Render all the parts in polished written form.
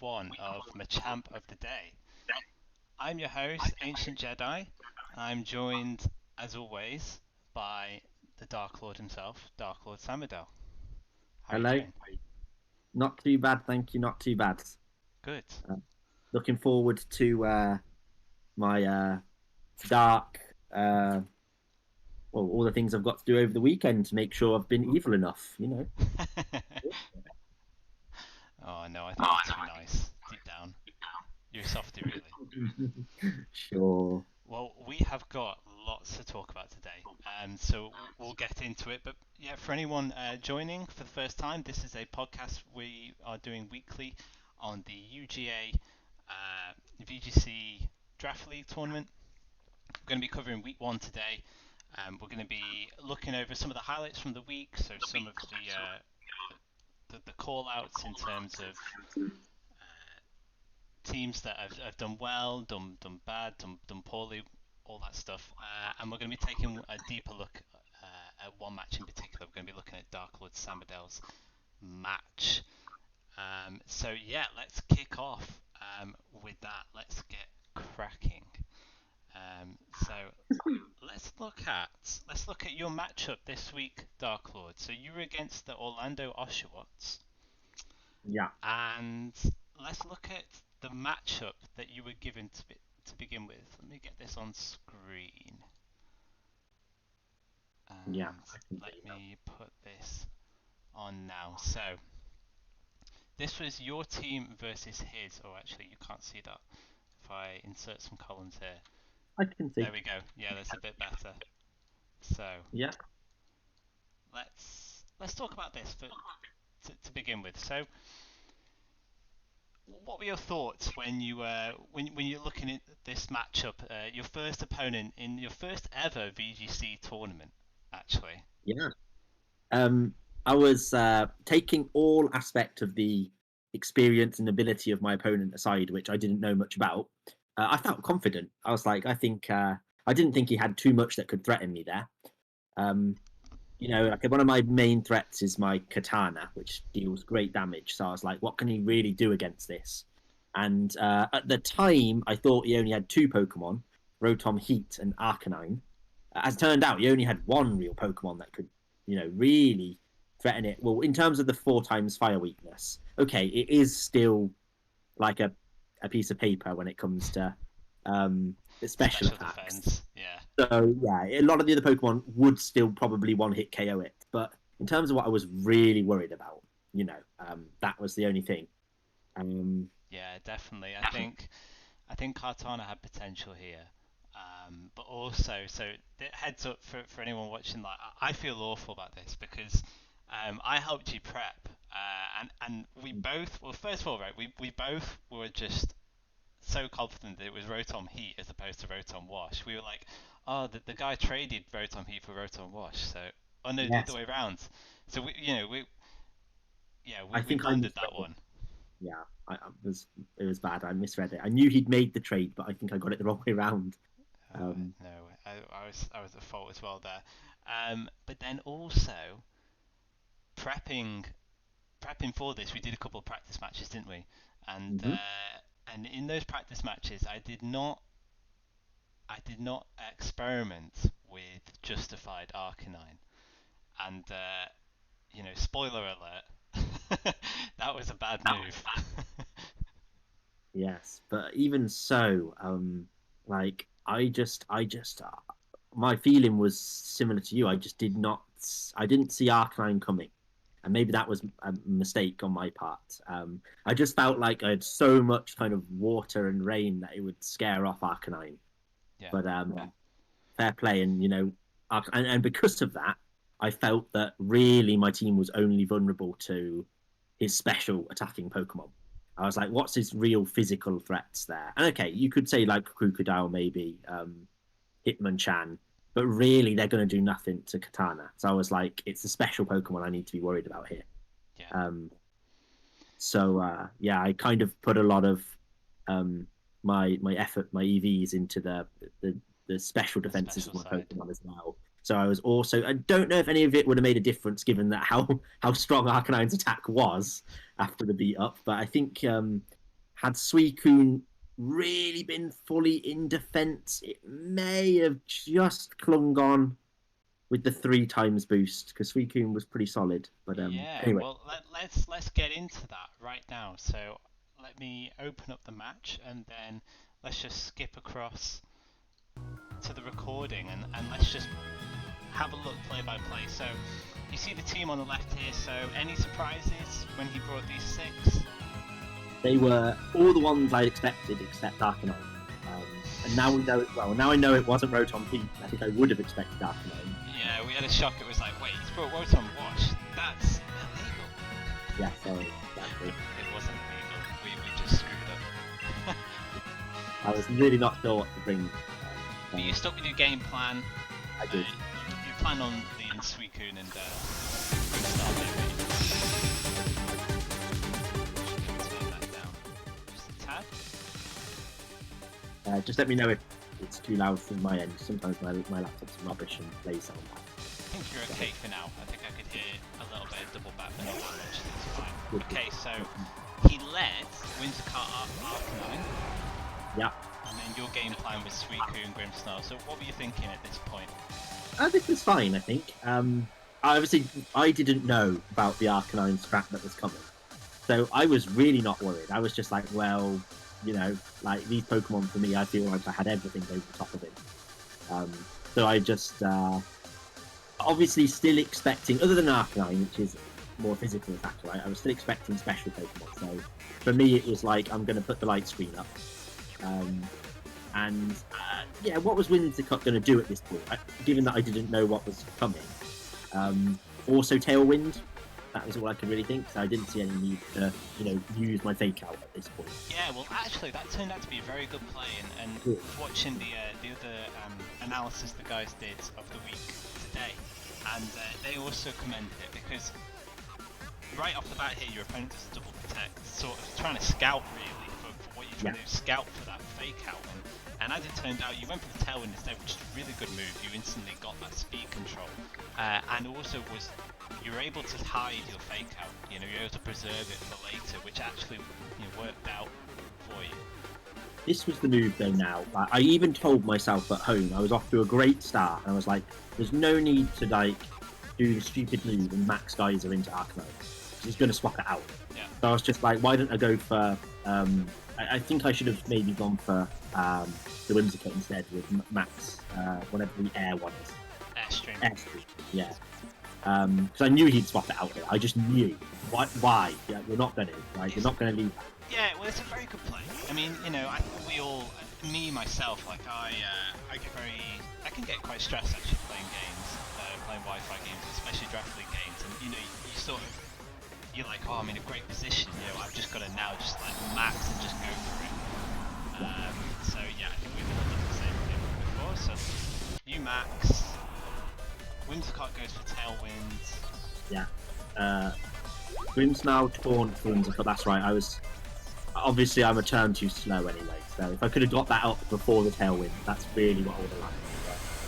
one of Mach-amp of the Day. I'm your host, Ancient Jedi. I'm joined, as always, by the Dark Lord himself, Dark Lord Samadel. How are you Hello. doing? Not too bad, thank you. Not too bad. Good. Uh, Looking forward to my dark, all the things I've got to do over the weekend to make sure I've been evil enough. Oh no, I think you're too nice, deep down. You're a softie, really. Sure. Well, we have got lots to talk about today, so we'll get into it. But yeah, for anyone joining for the first time, this is a podcast we are doing weekly on the UGA VGC Draft League tournament. We're going to be covering week one today. We're going to be looking over some of the highlights from the week, so some of the call outs in terms of teams that have done well, done bad, done poorly, all that stuff. And we're going to be taking a deeper look at one match in particular. We're going to be looking at Dark Lord Samadel's match. So yeah, let's kick off with that. Let's get cracking. So let's look at your matchup this week, Dark Lord. So you were against the Orlando Oshawots, Yeah. and let's look at the matchup that you were given to begin with. Let me get this on screen, Yeah. and let me put this on now. So this was your team versus his. Oh, actually, you can't see that. If I insert some columns here, I can see. there we go. Yeah, that's a bit better. So Yeah. let's talk about this to begin with. So, what were your thoughts when when you're looking at this matchup? Your first opponent in your first ever VGC tournament, actually. Yeah. Um, I was taking all aspect of the experience and ability of my opponent aside, which I didn't know much about. I felt confident. I was like, I didn't think he had too much that could threaten me there. Um, like one of my main threats is my katana, which deals great damage. So I was like, what can he really do against this? And at the time, I thought he only had two Pokemon, Rotom Heat and Arcanine. As it turned out, he only had one real Pokemon that could, really threaten it. Well, in terms of the 4 times fire weakness, okay, it is still like a piece of paper when it comes to special Special attacks. defense, yeah. So yeah, a lot of the other Pokemon would still probably one hit KO it, but in terms of what I was really worried about, that was the only thing. Um, Yeah, definitely. I think Cartana had potential here. But also, so heads up for anyone watching, like I feel awful about this because I helped you prep, and we both. Well, first of all, right, we both were just so confident that it was Rotom Heat as opposed to Rotom Wash. We were like, oh, the guy traded Rotom Heat for Rotom Wash. So, oh no, the other yes, way around. So I we think I blundered misread that it. one. Yeah, it was bad. I misread it. I knew he'd made the trade, but I think I got it the wrong way around. Um, No, I was at fault as well there. But then also prepping prepping for this, we did a couple of practice matches, didn't we? And mhm. in those practice matches, I did not experiment with justified Arcanine, and spoiler alert, that was a bad move. Yes, but even so, like my feeling was similar to you. I just did not, I didn't see Arcanine coming, and maybe that was a mistake on my part. I just felt like I had so much kind of water and rain that it would scare off Arcanine. Yeah, But fair play, and and because of that, I felt that really my team was only vulnerable to his special attacking Pokemon. I was like, what's his real physical threats there? And okay, you could say like Crocodile, maybe Hitmonchan, but really they're going to do nothing to Katana. So I was like, it's the special Pokemon I need to be worried about here. yeah, Um, so yeah, I kind of put a lot of my effort, my EVs into the the special the defenses of special my side. Pokemon as well. So I was also, I don't know if any of it would have made a difference given that how strong Arcanine's attack was after the beat up, but I think had Suicune really been fully in defense, it may have just clung on with the 3 times boost because Suicune was pretty solid. But Yeah, anyway, well, let's get into that right now. So let me open up the match, and then let's just skip across to the recording, and let's just have a look play by play. So you see the team on the left here. So any surprises when he brought these 6? they were all the ones I'd expected except Arcanine. And now we know it well. Now I know it wasn't Rotom Peak. I think I would have expected Arcanine. Yeah, we had a shock. It was like, wait, he's brought Rotom Wash. That's illegal. Yeah, sorry. Exactly. It wasn't illegal. We just screwed up. I was really not sure what to bring. But you stuck with your game plan. I did. You plan on being Suicune and Star Baby. Turn that down just a tad. Just let me know if it's too loud from my end. Sometimes my laptop's rubbish and plays sound bad. I think you're okay for now. I think I could hear a little bit of double back, but not that much. It's fine. Good. Okay, so he led Wintercart Arcanine. Yeah. And then your game plan was Suicune, Grimmsnarl. So what were you thinking at this point? This was fine, I think. Obviously, I didn't know about the Arcanine strat that was coming. So I was really not worried. I was just like, well, you know, like these Pokemon for me, I feel like I had everything over the top of it. So I just, obviously still expecting, other than Arcanine, which is more physical attack, right? I was still expecting special Pokemon. So for me, it was like, I'm going to put the light screen up. Yeah, what was Whimsicott going to do at this point? Given that I didn't know what was coming. Also Tailwind, that was all I could really think, so I didn't see any need to, use my Fake Out at this point. Yeah, well, actually, that turned out to be a very good play, and watching the other analysis the guys did of the week today, and they also commended it, because right off the bat here, your opponent does double protect, sort of trying to scout, really, for what you're trying to scout for that Fake Out, and as it turned out, you went for the Tailwind instead, which is a really good move. You instantly got that speed control, and also you were able to hide your Fake Out. You were able to preserve it for later, which actually worked out for you. This was the move though. Now, I even told myself at home I was off to a great start, and I was like, "There's no need to do the stupid move and max Geyser into Arcanine. He's going to swap it out." Yeah. So I was just like, "Why don't I go for?" I think I should have maybe gone for the Whimsicott instead with Max, whatever the Air one is. Airstream. Airstream, yeah. Because I knew he'd swap it out there. I just knew. Why? Yeah, you're not going to. Right? You're not going to leave that. Yeah, well, it's a very good play. I mean, I think we all, me myself, like I can get quite stressed actually playing games, playing Wi-Fi games, especially Draft League games, and you sort of. You're like, oh, I'm in a great position, I've just got to now just like max and just go for it. So yeah, I think we've all done the same thing before. So you max, Whimsicott goes for Tailwind. Yeah. Grimmsnarl taunt for Whimsicott, that's right. Obviously I'm a turn too slow anyway, so if I could have got that up before the Tailwind, that's really what I would have liked.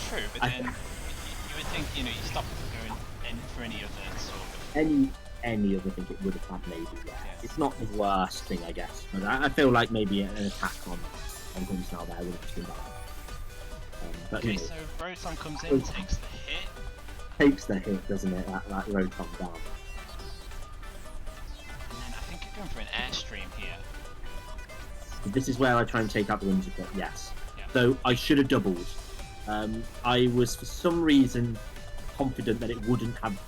True, but then you would think, you stop it from going for any other sort of... Any other thing it would have had maybe, yeah. It's not the worst thing, I guess. But I feel like maybe an attack on Grimmsnarl there would have just been bad. Okay, so Rotom comes in, takes the hit. Takes the hit, doesn't it? That Rotom down. And then I think you're going for an Airstream here. This is where I try and take out the Whimsicott, yes. Yeah. So I should have doubled. I was, for some reason, confident that it wouldn't have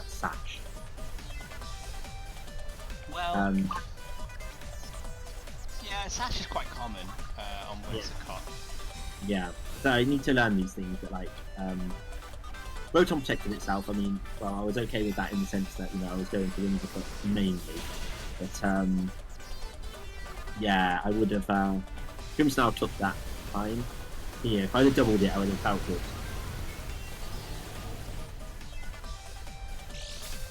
Sash. Well, yeah, Sash is quite common on Whimsicott. Yeah, so I need to learn these things, but Rotom protected itself. I mean, well, I was okay with that in the sense that, I was going for Whimsicott mainly. But, yeah, I would have, Grimmsnarl took that fine. Yeah, if I'd have doubled it, I would have felt good.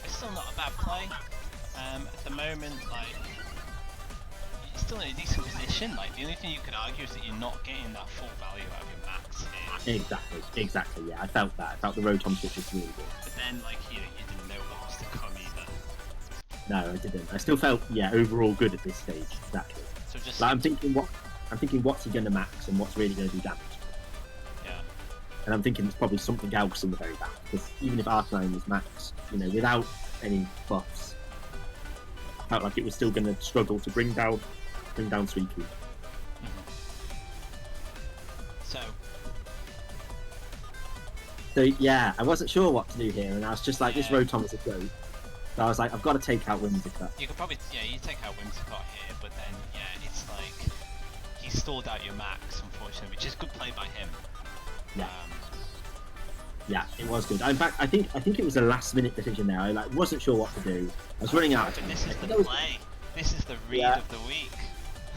It's still not a bad play. At the moment, you're still in a decent position. The only thing you could argue is that you're not getting that full value out of your max here. Exactly, yeah. I felt that. I felt the Rotom switch was really good. But then, you didn't know what was to come either. No, I didn't. I still felt, overall good at this stage. Exactly. So just Like, I'm thinking what's he going to max and what's really going to do damage. yeah. And I'm thinking it's probably something else in the very back, because even if Arcanine was maxed, without any buffs, I felt like it was still going to struggle to bring down Suicune. So yeah, I wasn't sure what to do here, and I was just like, this Rotom is a joke. So I was like, I've got to take out Whimsicott. You could probably, you take out Whimsicott here, but then, it's like, he stalled out your max, unfortunately, which is good play by him. Yeah. Yeah, it was good. In fact, I think it was a last-minute decision there. I wasn't sure what to do. I was running out of time. This is the play. This is the read of the week.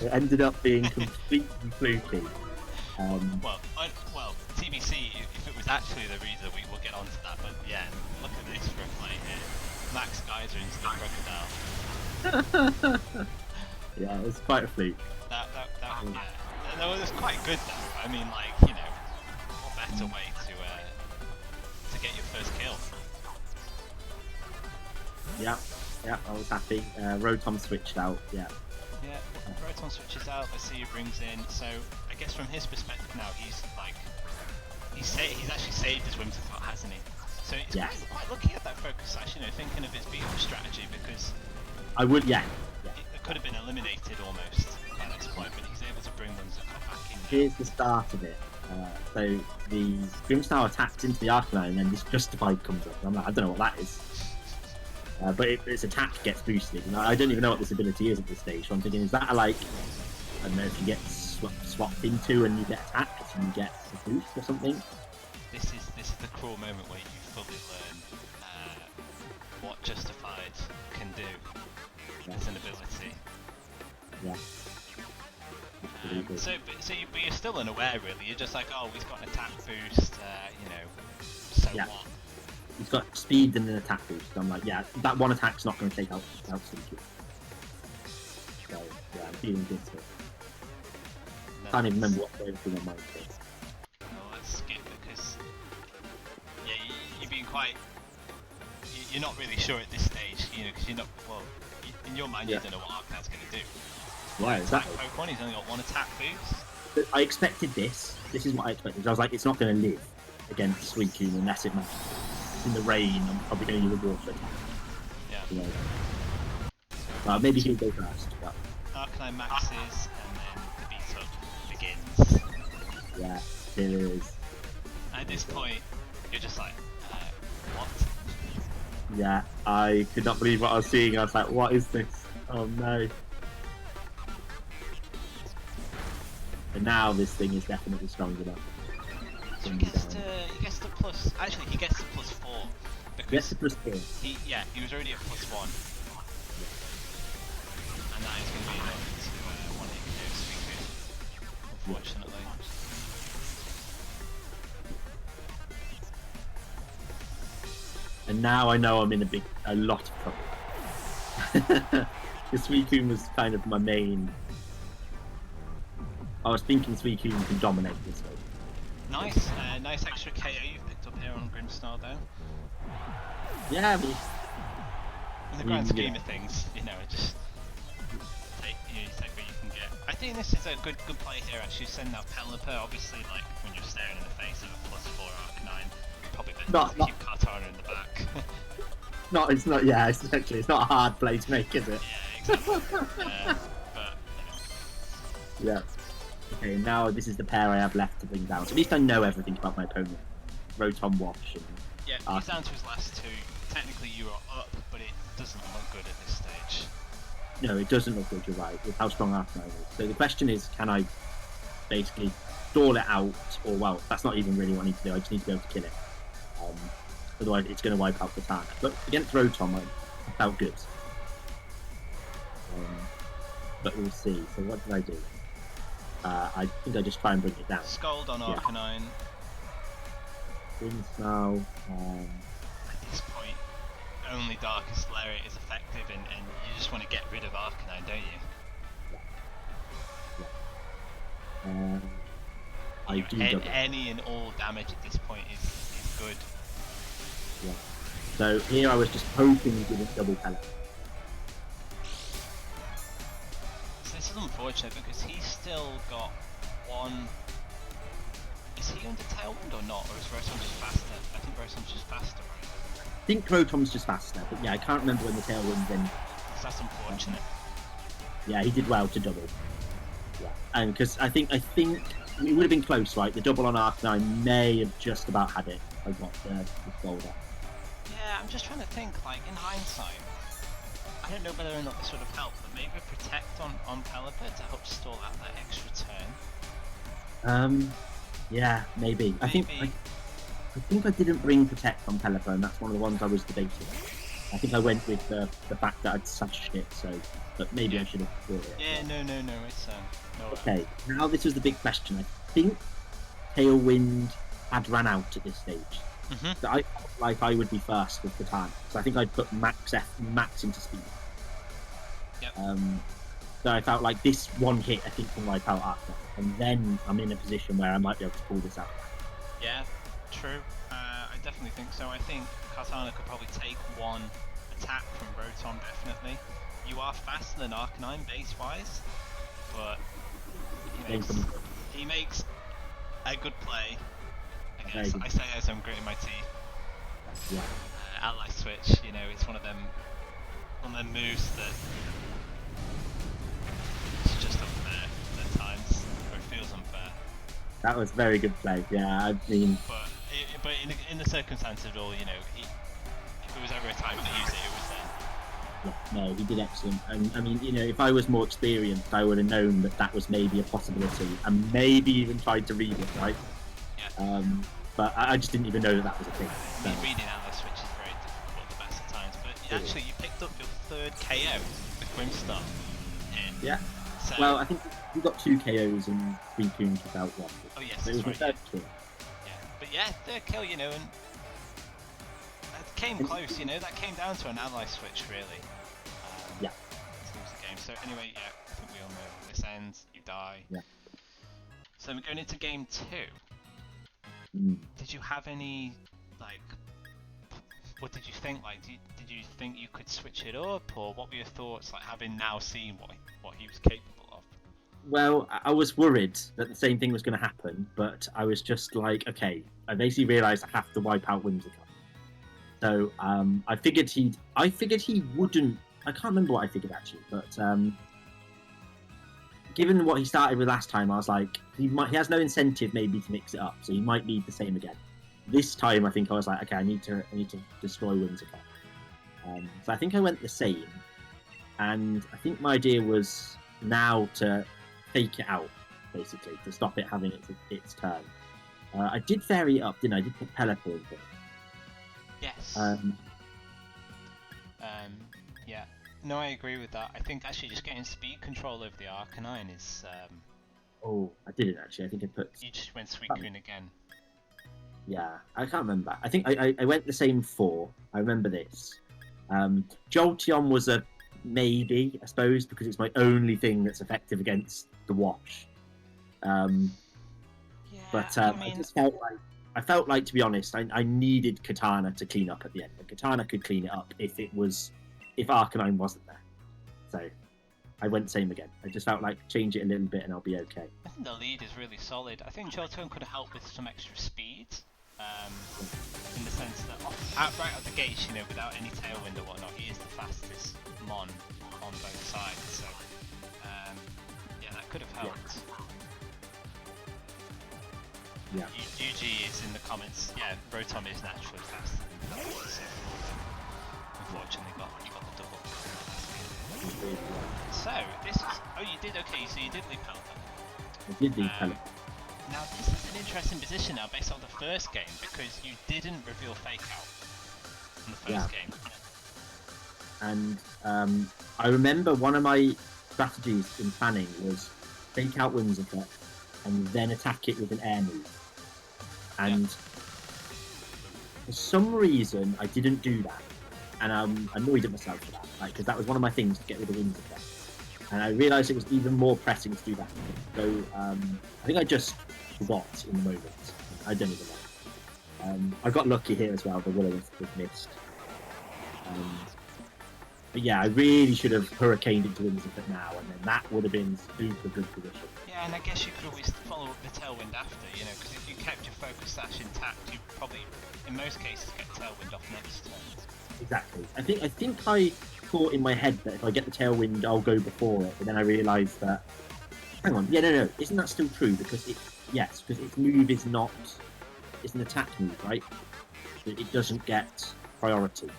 It ended up being completely fluky. Well, TBC, if it was actually the read of the week, we'll get onto that. But yeah, look at this for a play here. Max Geyser into the Crocodile. Yeah, it was quite a fluke. That was quite good though. I mean, what better way to get your first kill? Yeah, I was happy. Rotom switched out. Yeah, Rotom switches out. Let's see who brings in. So I guess from his perspective now, he's actually saved his Whimsicott, hasn't he? So he's quite lucky at that focus slash, thinking of his beat up strategy, because I would, it could have been eliminated almost by this point, but he's able to bring Whimsicott back in. Here's the start of it. So the Grimmsnarl attacks into the Arcanine, and then this Justified comes up. And I'm like, I don't know what that is. But its attack gets boosted. And I don't even know what this ability is at this stage. So I'm thinking, is that I don't know if you get swapped into and you get attacked, and you get a boost or something? This is the cruel moment where you fully learn what Justified can do as an ability. Yeah. But you're still unaware, really. You're just like, oh, he's got an attack boost, so what? He's got speed and an attack boost. I'm like, that one attack's not going to take out Suicune. So, I'm feeling good still. Can't even remember what going through my mind was. Well, let's skip, because you're being quite. You're not really sure at this stage, because you're not. Well, in your mind, you don't know what Arcanine's going to do. Why is that? Pokemon, he's only got one attack boost. I expected this. This is what I expected. I was like, it's not going to live against Suicune unless it matters. In the rain, I'm probably going to use a water attack. Yeah. Well, maybe he'll go first. But... Arcanine maxes, and then the beat up begins. Yeah, it is. At this point, you're just like, what? Yeah, I could not believe what I was seeing. I was like, what is this? Oh no. And now this thing is definitely strong enough. So he gets to plus. Actually, he gets to +4 because gets to +4. He was already at +1, and that is going to be enough to one hit KO Suicune, unfortunately. And now I know I'm in a lot of trouble. The Suicune was kind of my main. I was thinking Suicune can dominate this way. Nice extra KO you've picked up here on Grimmsnarl though. Yeah, but... In the grand scheme of things, just take what you can get. I think this is a good play here actually, send out Pelipper, obviously when you're staring in the face of a +4 Arcanine, probably better to keep Kartana in the back. It's not a hard play to make, is it? Yeah, exactly. Yeah. Okay, now this is the pair I have left to bring down. So at least I know everything about my opponent. Rotom Wash and... Yeah, he's down to his last two. Technically you are up, but it doesn't look good at this stage. No, it doesn't look good, you're right, with how strong Arcanine is. So the question is, can I basically stall it out, or well, that's not even really what I need to do, I just need to be able to kill it. Otherwise it's going to wipe out the target. But against Rotom, I felt good. But we'll see. So what did I do? I think I just try and bring it down. Scold on Arcanine. Grimmsnarl. At this point, only Darkest Lariat is effective, and you just want to get rid of Arcanine, don't you? I do. Any and all damage at this point is good. Yeah. So here I was just hoping he didn't double pellet. So this is unfortunate. unfortunate because he's still got one. Is he under Tailwind or not? Or is Rotom just faster? I think Rotom's just faster, right? I think Rotom's just faster, but yeah, I can't remember when the Tailwind then. So that's unfortunate. Yeah, he did well to double. Yeah, and because I think it would have been close, right? The double on Arcanine may have just about had it. I got the folder. Yeah, I'm just trying to think, like, in hindsight, I don't know whether or not this would have helped, but maybe Protect on Pelipper to help stall out that extra turn. Yeah, maybe. I think I didn't bring Protect on Pelipper, and that's one of the ones I was debating. I think I went with the fact that I'd sashed it, so, but maybe I should have brought it. Yeah, no, it's no. Okay, now this was the big question. I think Tailwind had ran out at this stage. So I felt like I would be first with Katana, so I think I'd put max into speed. Yep. So I felt like this one hit, I think, can wipe out Arcanine, and then I'm in a position where I might be able to pull this out. Yeah, true. I definitely think so. I think Katana could probably take one attack from Rotom, definitely. You are faster than Arcanine base-wise, but he makes a good play. I guess I say as I'm gritting my teeth. Yeah. Ally switch, it's one of them moves that it's just unfair at times, or it feels unfair. That was very good play. Yeah, I mean. But in the circumstances of all, if it was ever a time to use it, it was then. Yeah, no, he did excellent. And I mean, if I was more experienced, I would have known that was maybe a possibility, and maybe even tried to read it, right? Yeah. But I just didn't even know that was a thing. I mean, reading Ally switch is very difficult at the best of times, but actually you picked up your third KO with Grimstar. Yeah. So, well, I think we got 2 KOs and 3 Toons without one. Oh yes, so it was right, my third kill. Yeah, but yeah, third kill, and that came close, that came down to an ally switch, really. Yeah. To lose the game. So anyway, yeah, I think we all know how this ends. You die. Yeah. So we're going into game 2. Did you have any, what did you think? Did you think you could switch it up, or what were your thoughts, having now seen what he was capable of? Well, I was worried that the same thing was going to happen, but I was just like, okay, I basically realised I have to wipe out Whimsicott. So I figured he wouldn't. I can't remember what I figured actually, but given what he started with last time, I was like, he has no incentive maybe to mix it up, so he might need the same again. This time, I think I was like, okay, I need to destroy Whimsicott. So I think I went the same, and I think my idea was now to fake it out, basically, to stop it having its turn. I did vary it up, didn't I? I did put Pelipper in there. Yes. Yeah. No, I agree with that. I think actually just getting speed control over the Arcanine is. Oh, I didn't actually. I think I put. You just went Suicune again. Yeah, I can't remember. I think I went the same 4. I remember this. Jolteon was a maybe, I suppose, because it's my only thing that's effective against the Wash. But I just felt like, to be honest, I needed Katana to clean up at the end. And Katana could clean it up if Arcanine wasn't there. So I went same again. I just felt like change it a little bit and I'll be okay. I think the lead is really solid. I think Jolteon could have helped with some extra speed. In the sense that right out the gates, without any tailwind or whatnot, he is the fastest Mon on both sides. So yeah, that could have helped. Yeah. UG is in the comments. Yeah, Rotom is naturally faster than Pelipper, so unfortunately you got the double. So this is. Oh, you did okay. So you did leave Pelipper. I did leave Pelipper. Now this is an interesting position now based on the first game because you didn't reveal Fake Out in the first game. And I remember one of my strategies in planning was Fake Out Whimsicott and then attack it with an air move. And for some reason I didn't do that, and I'm annoyed at myself for that, because that was one of my things to get rid of Whimsicott. And I realised it was even more pressing to do that. So I think I just forgot in the moment. I don't even know. I got lucky here as well. The Will-O-Wisp was missed. But yeah, I really should have hurricaned into Windsor now, and then that would have been super good position. Yeah, and I guess you could always follow up the tailwind after, because if you kept your focus sash intact, you probably, in most cases, get tailwind off next turn. Exactly. I think I thought in my head that if I get the tailwind, I'll go before it, but then I realised that. Hang on. Yeah, no. Isn't that still true? Because its move is not. It's an attack move, right? It doesn't get priority.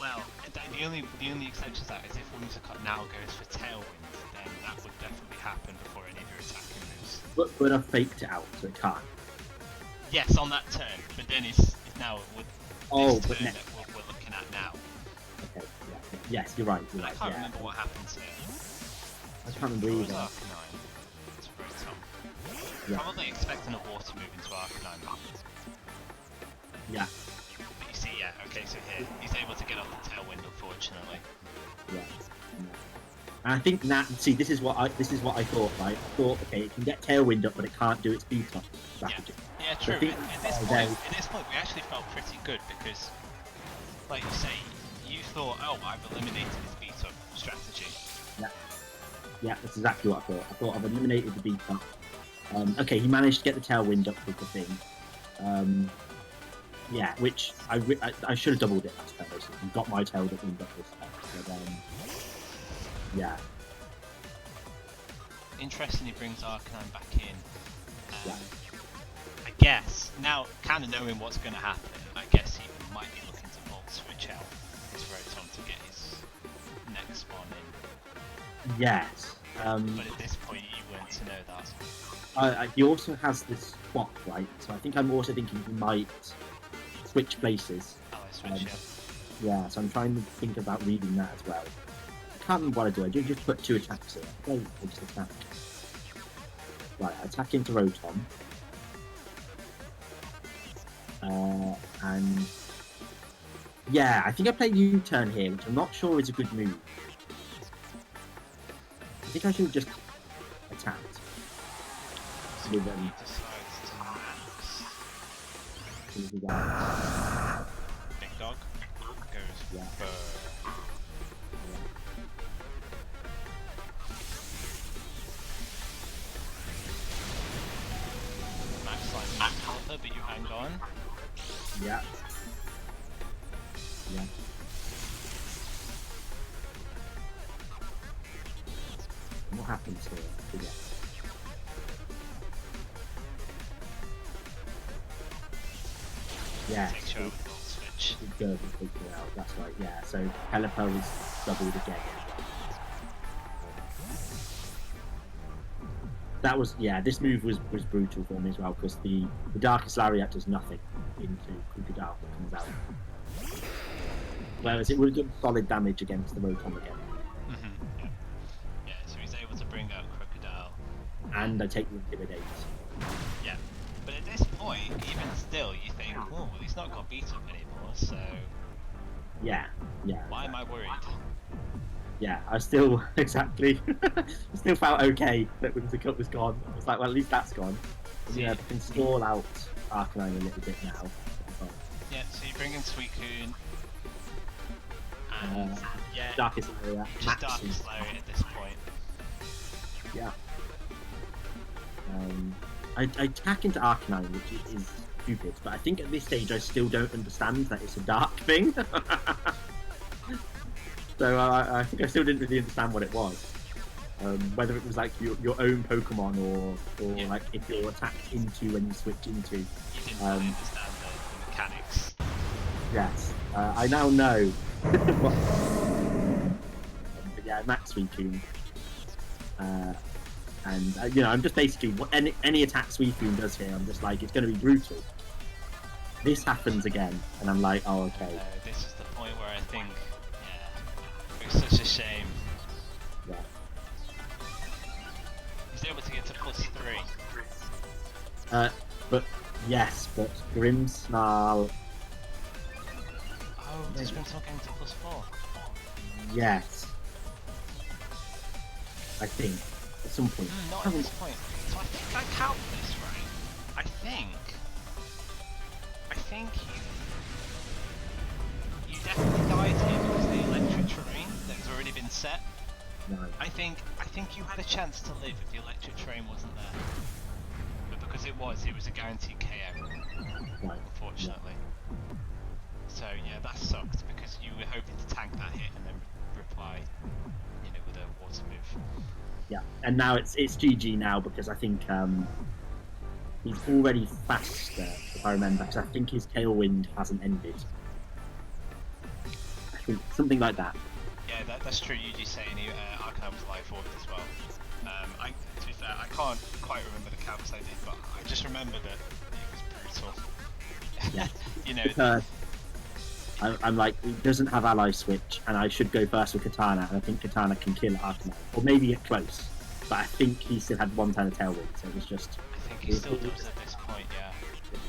Well, the only exception to that is if Whimsicott now goes for tailwind, then that would definitely happen before any of your attacking moves. But I've faked it out, so it can't. Yes, on that turn, but then it's now with this turn that we're looking at now. Okay, yeah. Yes, you're right. I can't remember what happens here. I can't remember either. Arcanine. It's Rotom. Yeah. Probably expecting a water move into Arcanine. Yeah. But you see, okay, so here, he's able to get off the tailwind, unfortunately. Yeah. And I think that, this is what I thought, right? I thought, okay, it can get tailwind up, but it can't do its beat up strategy. Yeah, true. At this point, we actually felt pretty good because, like you say, you thought, oh, I've eliminated his beat up strategy. Yeah, that's exactly what I thought. I thought I've eliminated the beat up. Okay, he managed to get the tailwind up with the thing. Yeah, which I should have doubled it last time, basically. Got my tailwind up this time. But, yeah. Interesting, he brings Arcanine back in. I guess, now kind of knowing what's going to happen, I guess he might be looking to Volt Switch out his Rotom to get his next spawn in. Yes. But at this point, you weren't to know that. He also has this swap, right? So I think I'm also thinking he might switch places. Switch, yeah, so I'm trying to think about reading that as well. I can't remember what I do. I do just put 2 attacks here. I just attack. Right, I attack into Rotom. And yeah, I think I play U-turn here, which I'm not sure is a good move. I think I should have just attacked. So he decides to max. Big Dog goes for... Max like Max Alpha, but you hang on. Yeah. What happens here? Yeah. Takes you out with Volt Switch. It does take you out, that's right, yeah. So Pelipper is doubled again. That was, this move was brutal for me as well, because the Darkest Lariat does nothing into Crocodile that comes out. Whereas it would have done solid damage against the Rotom again. Yeah, so he's able to bring out Crocodile. And I take the Intimidate. Yeah, but at this point, even still, you think, oh, well, he's not got beat up anymore, so... Yeah. Why am I worried? Yeah, I still, exactly, I still felt okay that Whimsicott was gone. I was like, well, at least that's gone. And, I can stall out Arcanine a little bit now. Yeah, so you bring in Suicune. And, Darkest Lariat. Just Darkest Lariat at this point. Yeah. I attack into Arcanine, which is stupid, but I think at this stage I still don't understand that it's a dark thing. So I think I still didn't really understand what it was. Whether it was like your own Pokemon or like if you're attacked into when you switch into. You didn't really understand the mechanics. Yes. I now know. But yeah, Max Suicune. And I'm just basically any attack Suicune does here, I'm just like, it's going to be brutal. This happens again, and I'm like, oh, okay. This is the point where I think, it's such a shame. Yeah. He's able to get to +3. But Grimmsnarl. Oh, does Grimmsnarl get into +4? Yes. I think. At some point. Not at this point. So I think I count this right. I think you definitely died here because of the electric terrain. already been set. No. I think you had a chance to live if the electric train wasn't there. But because it was a guaranteed KO, Right. unfortunately. So yeah, that sucked because you were hoping to tank that hit and then reply, with a water move. Yeah, and now it's GG now because I think he's already faster, if I remember, because I think his tailwind hasn't ended. I think something like that. Yeah, that's true. UG saying Arcanine was life orb as well. To be fair, I can't quite remember the calcs I did, but I just remember that it was brutal. Yeah. I'm like, he doesn't have ally switch, and I should go first with Katana, and I think Katana can kill Arcanine, or maybe get close. But I think he still had one turn of tailwind, so it was just. I think he still does at this point, yeah.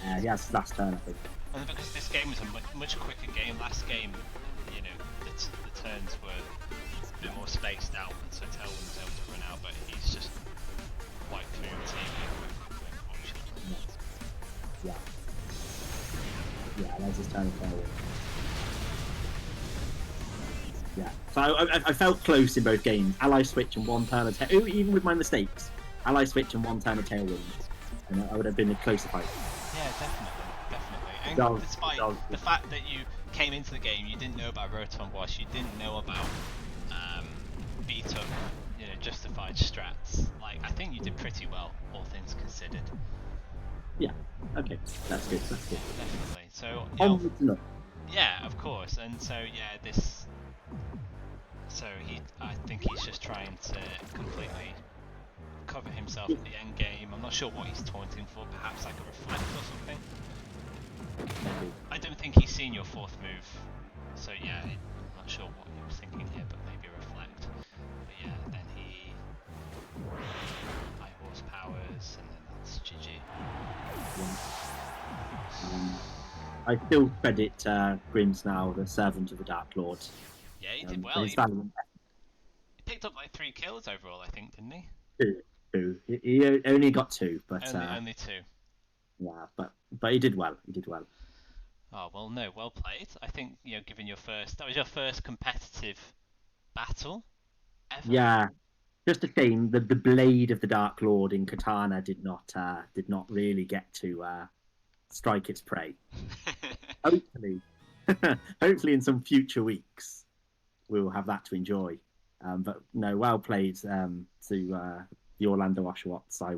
Yeah, he has last turn, I think. And because this game was a much quicker game, last game, the turns were a bit more spaced out, and so Tailwind was able to run out, but he's just wiped through the team quickly, unfortunately. Yeah. Yeah, that's his turn of tailwind. Yeah, so I felt close in both games. Ally switch and one turn of tailwind. Even with my mistakes, ally switch and one turn of tailwind, and I would have been a closer fight. Yeah, definitely. And despite the fact that you came into the game, you didn't know about Rotom Wash, you didn't know about beat up, justified strats. Like, I think you did pretty well, all things considered. Yeah. Okay, that's good. Definitely. So. Yeah, of course. And so this. So I think he's just trying to completely cover himself at the end game. I'm not sure what he's taunting for, perhaps like a reflect or something. Maybe. I don't think he's seen your fourth move, so yeah, I'm not sure what he was thinking here, but maybe a reflect. But yeah, then he high horse powers, and then that's GG. I still credit Grims now, the servant of the Dark Lord. Yeah, he did well. He picked up like 3 kills overall, I think, didn't he? Two. He only got 2, but only 2. Yeah, but he did well. Oh well, no, well played. I think given that was your first competitive battle ever. Yeah, just a shame the blade of the Dark Lord in Katana did not really get to strike its prey. Hopefully in some future weeks we will have that to enjoy. But no, well played to the Orlando Oshawots. I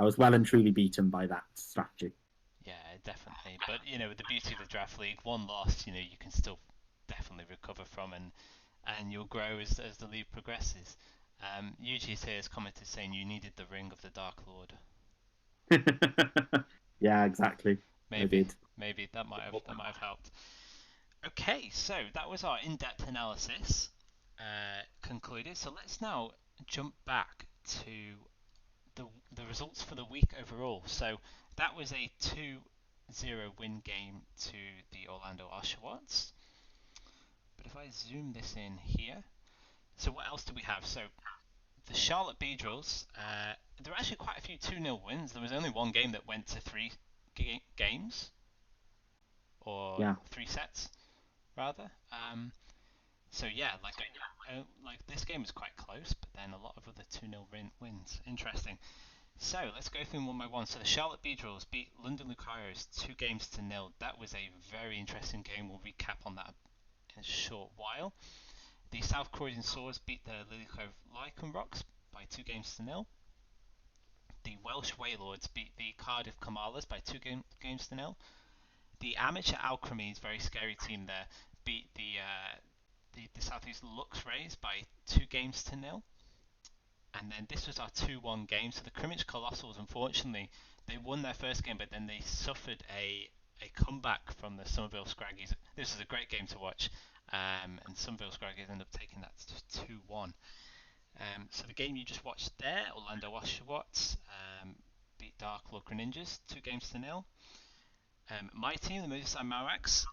was well and truly beaten by that strategy. Yeah, definitely. But with the beauty of the draft league, one loss, you can still definitely recover from, and you'll grow as the league progresses. UG's here has commented saying you needed the ring of the Dark Lord. Yeah, exactly. Maybe that might have helped. Okay, so that was our in-depth analysis concluded. So let's now jump back to the results for the week overall. So that was a 2-0 win game to the Orlando Oshawots. But if I zoom this in here, so what else do we have? So the Charlotte Beedrills, there were actually quite a few 2-0 wins. There was only one game that went to 3 games, or 3 sets rather. So yeah, like this game was quite close, but then a lot of other 2-0 wins. Interesting. So let's go through them one by one. So the Charlotte Beedrills beat London Lucario's 2-0. That was a very interesting game. We'll recap on that in a short while. The South Croydon Swords beat the Lilycove Lycanrocks by 2-0. The Welsh Waylords beat the Cardiff Kamalas by 2-0. The Amateur Alchemy's very scary team there beat the Southeast Lux Rays by 2-0. And then this was our 2-1 game. So the Crimmage Colossals, unfortunately, they won their first game, but then they suffered a comeback from the Somerville Scraggies. This was a great game to watch, and Somerville Scraggies ended up taking that to 2-1. So the game you just watched there, Orlando Oshawots beat Dark Lord Greninjas 2-0. My team, the Moodside Marax,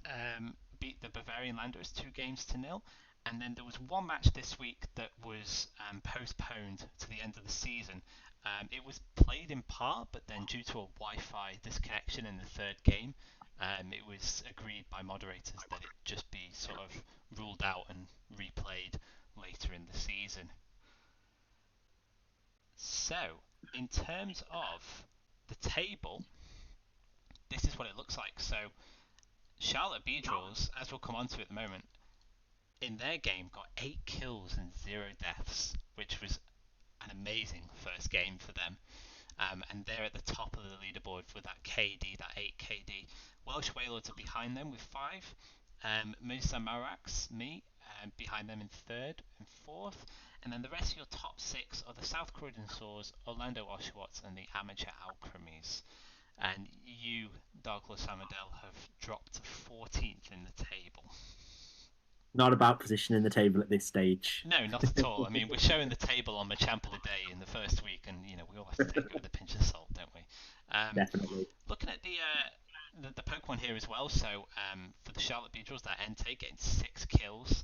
beat the Bavarian Landers 2-0. And then there was one match this week that was postponed to the end of the season. It was played in part, but then due to a Wi-Fi disconnection in the third game, it was agreed by moderators that it just be sort of ruled out and replayed later in the season. So, in terms of the table, this is what it looks like. So, Charlotte Beedrills, as we'll come on to at the moment, in their game got 8 kills and 0 deaths, which was an amazing first game for them. And they're at the top of the leaderboard with that KD, that 8 KD. Welsh Wailords are behind them with 5. Musa Marax, me, behind them in 3rd and 4th. And then the rest of your top 6 are the South Croydon Saws, Orlando Oshawots, and the Amateur Alchemies. And you, Douglas Samadell, have dropped to 14th in the table. Not about positioning the table at this stage. No, not at all. I mean, we're showing the table on Mach-amp of the day in the first week, and we all have to take it with a pinch of salt, don't we? Definitely. Looking at the Pokemon here as well. So for the Charlotte Beedrills, that Entei getting 6 kills,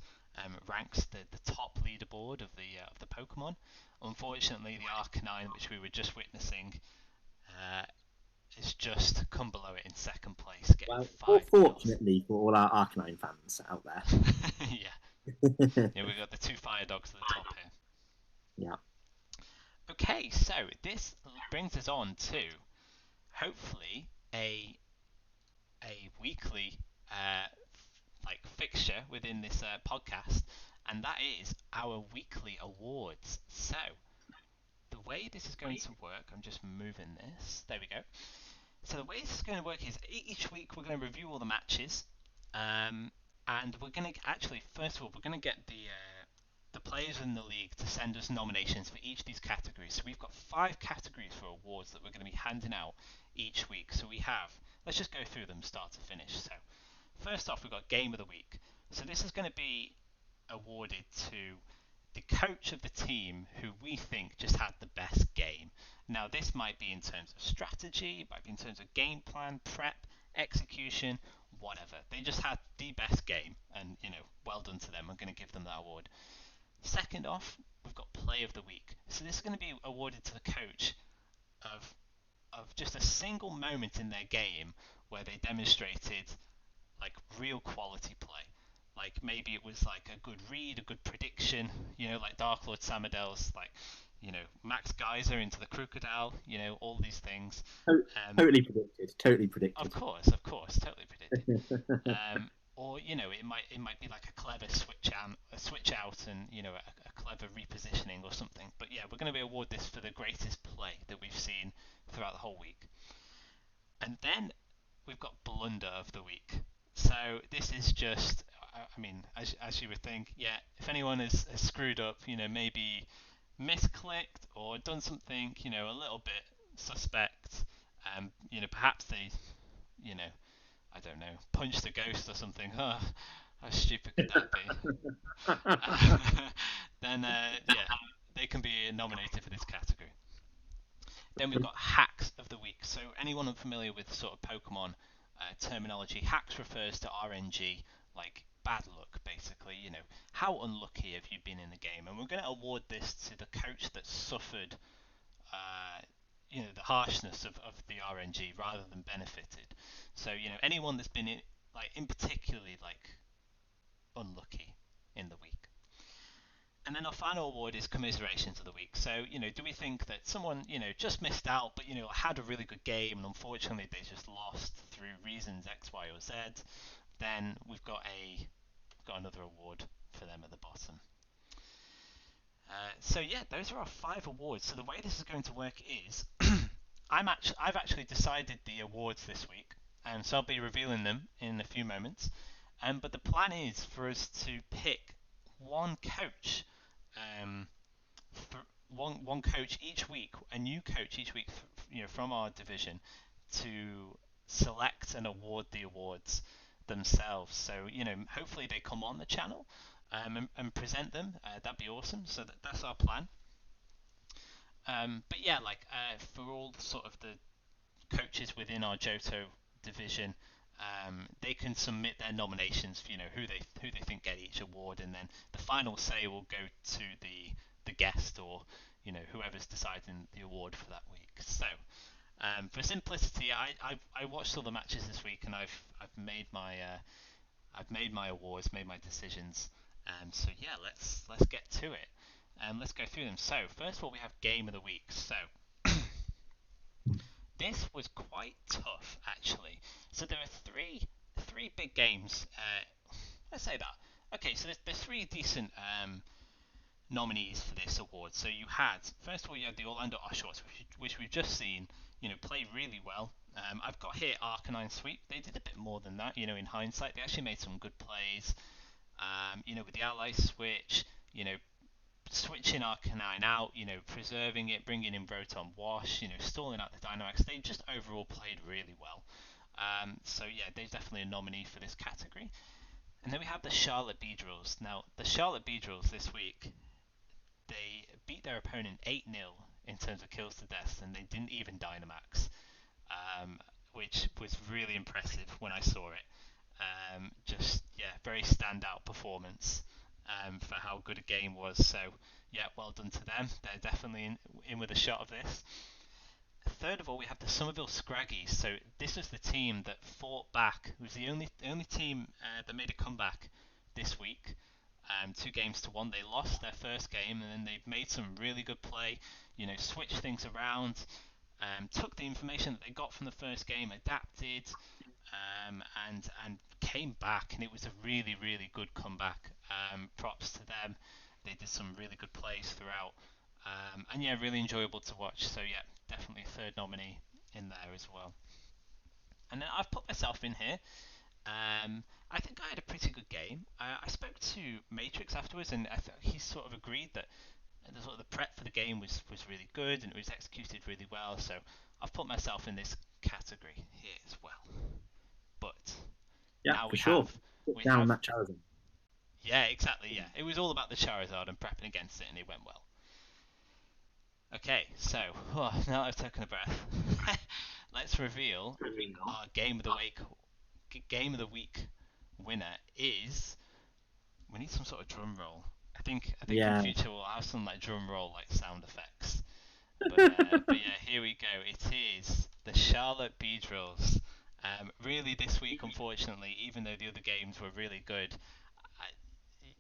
ranks the top leaderboard of the Pokemon. Unfortunately, the Arcanine, which we were just witnessing, has just come below it in 2nd place, getting 5 fortunately for all our Arcanine fans out there. Yeah, we've got the 2 Fire Dogs at the top here. Yeah. Okay, so this brings us on to hopefully a weekly fixture within this podcast, and that is our weekly awards. So the way this is going to work, I'm just moving this. There we go. So the way this is going to work is each week we're going to review all the matches, and we're going to actually, first of all, we're going to get the players in the league to send us nominations for each of these categories. So we've got 5 categories for awards that we're going to be handing out each week. So we have, let's just go through them start to finish. So first off, we've got Game of the Week. So this is going to be awarded to the coach of the team who we think just had the best game. Now, this might be in terms of strategy, it might be in terms of game plan, prep, execution, whatever. They just had the best game, and well done to them. I'm going to give them that award. Second off, we've got Play of the Week. So this is going to be awarded to the coach of just a single moment in their game where they demonstrated like real quality play. Like maybe it was like a good read, a good prediction, like Dark Lord Samadell's Max Geyser into the Crocodile, all these things. Totally predicted. Of course, totally predicted. Or it might be like a clever switch out, and a clever repositioning or something. But yeah, we're going to be award this for the greatest play that we've seen throughout the whole week. And then we've got Blunder of the Week. So this is just, I mean, as you would think, yeah, if anyone has screwed up, maybe misclicked or done something, a little bit suspect, perhaps they, I don't know, punched a ghost or something. Oh, how stupid could that be? Then, yeah, they can be nominated for this category. Then we've got Hacks of the Week. So anyone unfamiliar with sort of Pokemon terminology, hacks refers to RNG, like bad luck, basically. How unlucky have you been in the game? And we're going to award this to the coach that suffered, the harshness of the RNG rather than benefited. So, anyone that's been in particularly unlucky in the week. And then our final award is Commiserations of the Week. So, do we think that someone, just missed out, but, had a really good game and unfortunately they just lost through reasons X, Y, or Z? Then we've got another award for them at the bottom. So yeah, those are our 5 awards. So the way this is going to work is, I've actually decided the awards this week, and so I'll be revealing them in a few moments. But the plan is for us to pick one coach, one coach each week, a new coach each week, from our division, to select and award the awards themselves. So hopefully they come on the channel and present them. That'd be awesome. So that's our plan. But yeah, for all sort of the coaches within our Johto division, they can submit their nominations for who they think get each award, and then the final say will go to the guest or whoever's deciding the award for that week. So for simplicity, I watched all the matches this week, and I've made my awards, made my decisions, So yeah, let's get to it. Let's go through them. So first of all, we have game of the week. So this was quite tough actually. So there are three big games. Let's say that. Okay, so there's three decent nominees for this award. So you had, first of all, you had the Orlando Oshawas, which we've just seen, play really well. I've got here Arcanine sweep. They did a bit more than that, in hindsight. They actually made some good plays. With the ally switch, switching Arcanine out, preserving it, bringing in Rotom Wash, stalling out the Dynamax. They just overall played really well. So yeah, they're definitely a nominee for this category. And then we have the Charlotte Beedrills. Now, the Charlotte Beedrills this week, they beat their opponent 8-0 in terms of kills to deaths, and they didn't even Dynamax, which was really impressive when I saw it. Very standout performance for how good a game was. So, yeah, well done to them. They're definitely in with a shot of this. Third of all, we have the Somerville Scraggies. So this was the team that fought back. It was the only team that made a comeback this week. 2-1. They lost their first game, and then they've made some really good play. Switched things around, took the information that they got from the first game, adapted, and came back, and it was a really, really good comeback. Props to them. They did some really good plays throughout, and yeah, really enjoyable to watch. So yeah, definitely a third nominee in there as well. And then I've put myself in here. I think I had a pretty good game. I spoke to Matrix afterwards, and he sort of agreed that the prep for the game was really good and it was executed really well. So I've put myself in this category here as well. But Yeah, now for sure. we Down have that Charizard. Yeah, exactly. Yeah, it was all about the Charizard and prepping against it, and it went well. Okay, so now I've taken a breath. Let's reveal our game of the week winner is. We need some sort of drum roll. I think in Yeah. future we'll have some like drum roll like sound effects. But yeah, here we go. It is the Charlotte Beedrills. Really, this week, unfortunately, even though the other games were really good, I,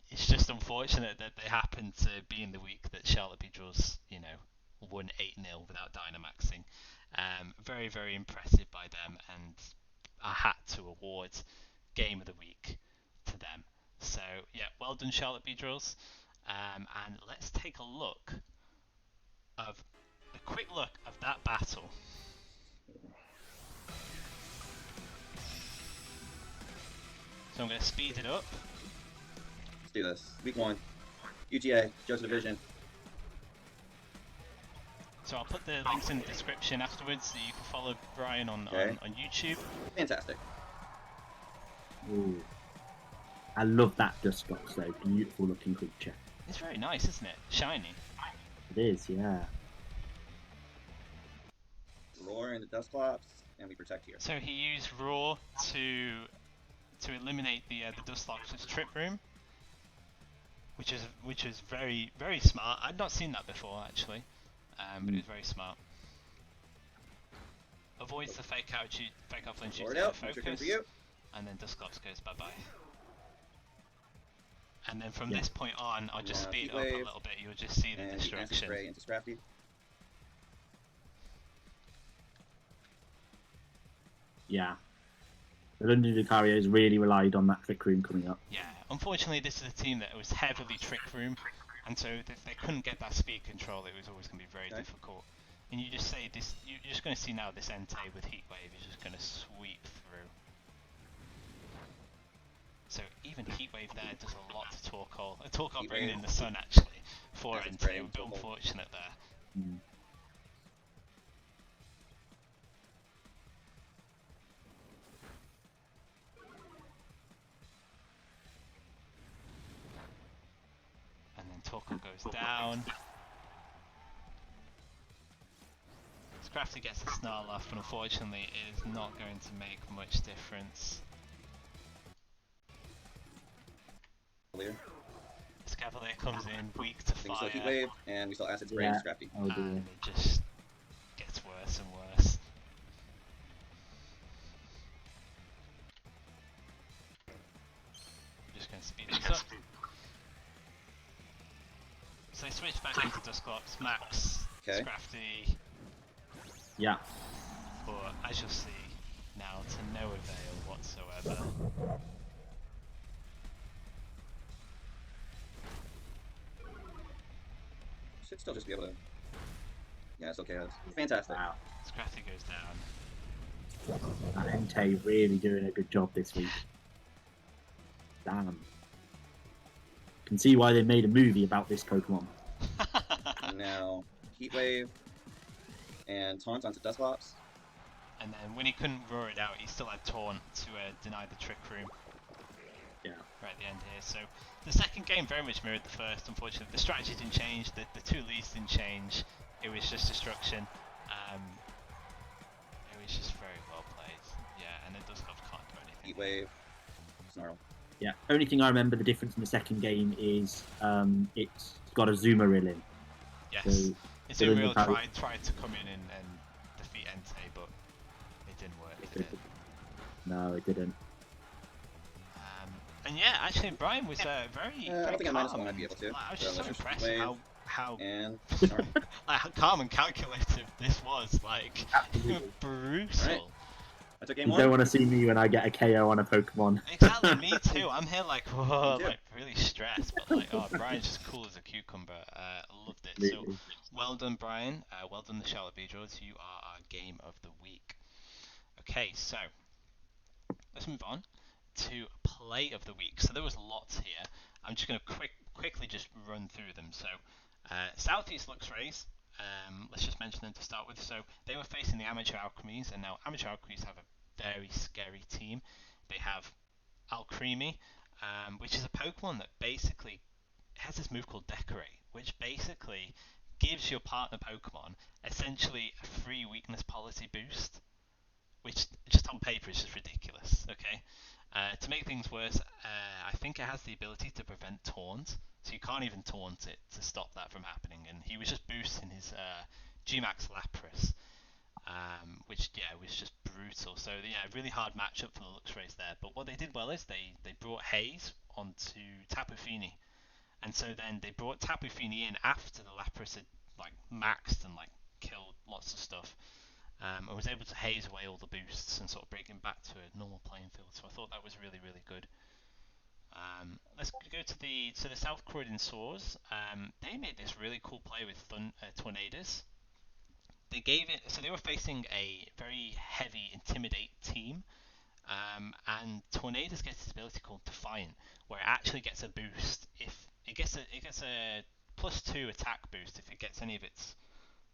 it's just unfortunate that they happened to be in the week that Charlotte Beedrills, won 8-0 without Dynamaxing. Very, very impressive by them, and I had to award Game of the Week to them. So, yeah, well done, Charlotte Beedrills. And let's take a quick look of that battle. So I'm going to speed it up. Let's do this. Week 1. UGA, Joseph Division. So I'll put the links in the description afterwards so you can follow Brian on YouTube. Fantastic. Ooh. I love that Dusclops though. Beautiful looking creature. It's very nice, isn't it? Shiny. It is, yeah. Roar in the Dusclops, and we protect here. So he used Roar to eliminate the Dusclops' Trip Room, which is very, very smart. I'd not seen that before actually, but it was very smart. Avoids the fake out flinch using focus, and then Dusclops goes bye bye. And then from this point on, I'll just speed up a little bit. You'll just see the destruction. Into Scrafty. Yeah. The London Lucarios really relied on that Trick Room coming up. Yeah, unfortunately this is a team that was heavily Trick Room, and so if they couldn't get that speed control, it was always going to be very difficult. And you just say this, you're just going to see now this Entei with Heat Wave is just going to sweep through. So even Heat Wave there does a lot to Torkoal. Torkoal bringing in the sun actually for Entei, a bit unfortunate there. Mm. And then Torkoal goes down. Scrafty gets a Snarl off, but unfortunately it is not going to make much difference. Cavalier comes in, weak to fire. Heat Wave, and we saw Acid Spray and Scrafty. And it just gets worse and worse. I'm just going to speed this up. they switched back into Dusclops. Max, Okay. Scrafty, Yeah. but as you'll see now, to no avail whatsoever. Should still just be able to. Yeah, it's okay. That's fantastic. Wow. Scrafty goes down. Entei really doing a good job this week. Damn. Can see why they made a movie about this Pokemon. Now, Heat Wave and Taunt onto Dusclops. And then when he couldn't roar it out, he still had Taunt to deny the Trick Room. Yeah. Right at the end here. So the second game very much mirrored the first. Unfortunately, the strategy didn't change. The two leads didn't change. It was just destruction. It was just very well played. Yeah, and the Dusclops can't do anything. Heat Wave. Snarl. Yeah. Only thing I remember the difference in the second game is it's got a Zoomeril in. Yes. So Azuriel tried to come in and defeat Entei, but it didn't work. Did it? No, it didn't. And yeah, actually, Brian was very I don't think I minus calm. one might be able to. Like, I was just so Let's just impressed wave how And Snarl. like how calm and calculative this was. Like Absolutely. brutal. Right. I took game You one. don't want to see me when I get a KO on a Pokemon. Exactly, me too. I'm here like, whoa, Me too. like really stressed, but like, oh, Brian's just cool as a cucumber. Loved it. So, Absolutely. well done, Brian. Well done, the Charlotte Beedrills. You are our game of the week. Okay, so let's move on to play of the week. So there was lots here. I'm just going to quickly just run through them. So, Southeast Luxrays. Let's just mention them to start with. So they were facing the Amateur Alchemies, and now Amateur Alchemies have a very scary team. They have Alcremie, which is a Pokemon that basically has this move called Decorate, which basically gives your partner Pokemon essentially a free weakness policy boost, which just on paper is just ridiculous. Okay, to make things worse, I think it has the ability to prevent taunt, so you can't even taunt it to stop that from happening. And he was just boosting his Gmax Lapras, which was just brutal. So yeah, really hard matchup for the Luxrays there. But what they did well is they brought Haze onto Tapu Fini, and so then they brought Tapu Fini in after the Lapras had like maxed and like killed lots of stuff. And was able to haze away all the boosts and sort of bring him back to a normal playing field. So I thought that was really, really good. Let's go to the South Croydon Saws. They made this really cool play with Tornadoes. They gave it, so they were facing a very heavy Intimidate team, and Tornadoes gets this ability called Defiant, where it actually gets a boost if it gets a +2 attack boost if it gets any of its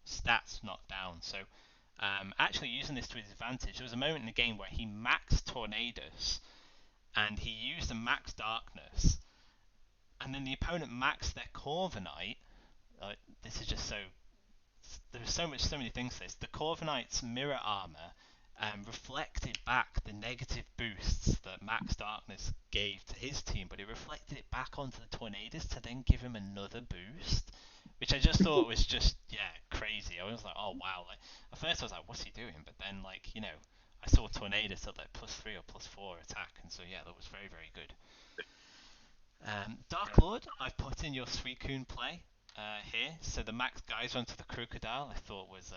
stats knocked down. So actually using this to his advantage, there was a moment in the game where he maxed Tornadoes and he used a max Darkness, and then the opponent maxed their Corviknight. This is just so. There's so many things to this. The Corviknight's mirror armor reflected back the negative boosts that Max Darkness gave to his team, but it reflected it back onto the Tornadoes to then give him another boost, which I just thought was just crazy. I was like, oh wow. Like at first I was like, what's he doing? But then I saw Tornadoes at like +3 or +4 attack, and so yeah, that was very, very good. Dark Lord, I've put in your Suicune play here. So the max guys onto the Crocodile, I thought was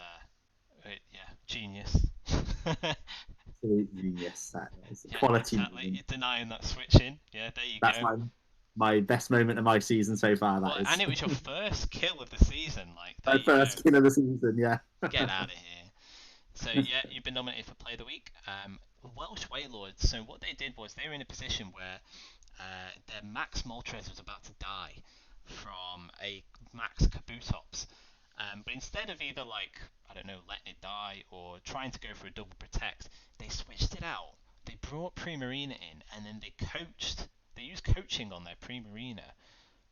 genius. Absolutely, yes. That is Yeah, quality. exactly. You're denying that switch in. Yeah, there you That's go. my best moment of my season so far. That is. And it was your first kill of the season. Like my first kill of the season. Yeah. Get out of here. So yeah, you've been nominated for Play of the Week. Welsh Wailords. So what they did was they were in a position where their Max Moltres was about to die from a Max Kabutops. But instead of either letting it die or trying to go for a double protect, they switched it out. They brought Primarina in, and then they used coaching on their Primarina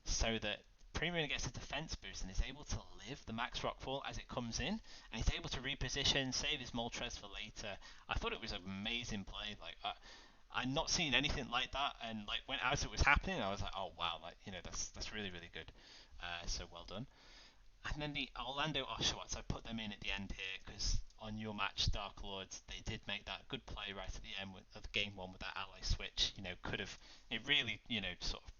so that Primarina gets a defense boost and is able to live the Max Rockfall as it comes in, and he's able to reposition, save his Moltres for later. I thought it was an amazing play. I'd not seen anything like that, and as it was happening, I was like, oh wow, that's really, really good. So well done. And then the Orlando Oshawots, I put them in at the end here because on your match, Dark Lords, they did make that good play right at the end of game one with that ally switch. It really, sort of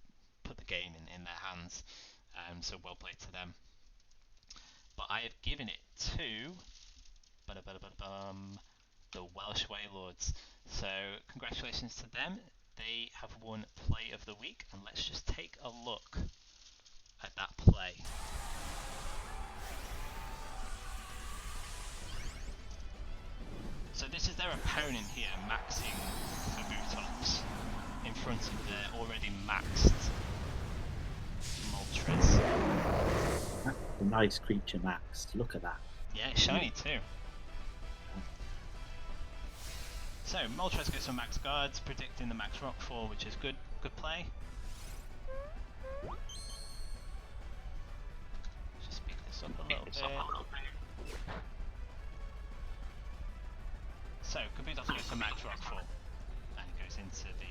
put the game in their hands. So well played to them. But I have given it to the Welsh Wailords. So congratulations to them. They have won Play of the Week, and let's just take a look at that play. So this is their opponent here, maxing Kabutops in front of their already maxed Moltres. That's a nice creature maxed. Look at that. Yeah, it's shiny too. So Moltres goes for max guards, predicting the max rockfall, which is good play. Just speed this up a little bit. So Kabutops goes for max rockfall and goes into the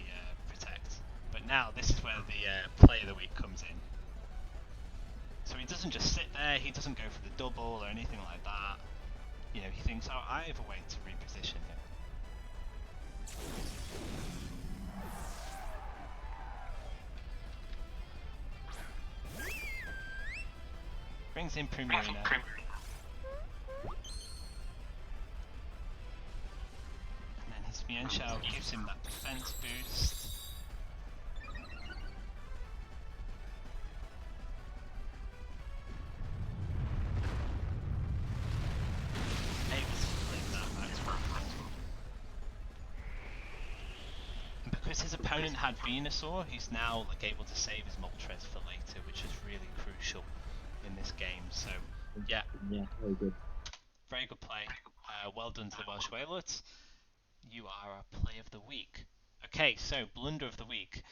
protect. But now this is where the play of the week comes in. So he doesn't just sit there, he doesn't go for the double or anything like that. You know, he thinks, oh, I have a way to reposition him. Brings in Primarina. And then his Mienshao gives him that defense boost. Because his opponent had Venusaur, he's now able to save his Moltres for later, which is really crucial in this game. So, yeah, very good. Very good play. Well done to the Welsh Wailords. You are our play of the week. Okay, so blunder of the week.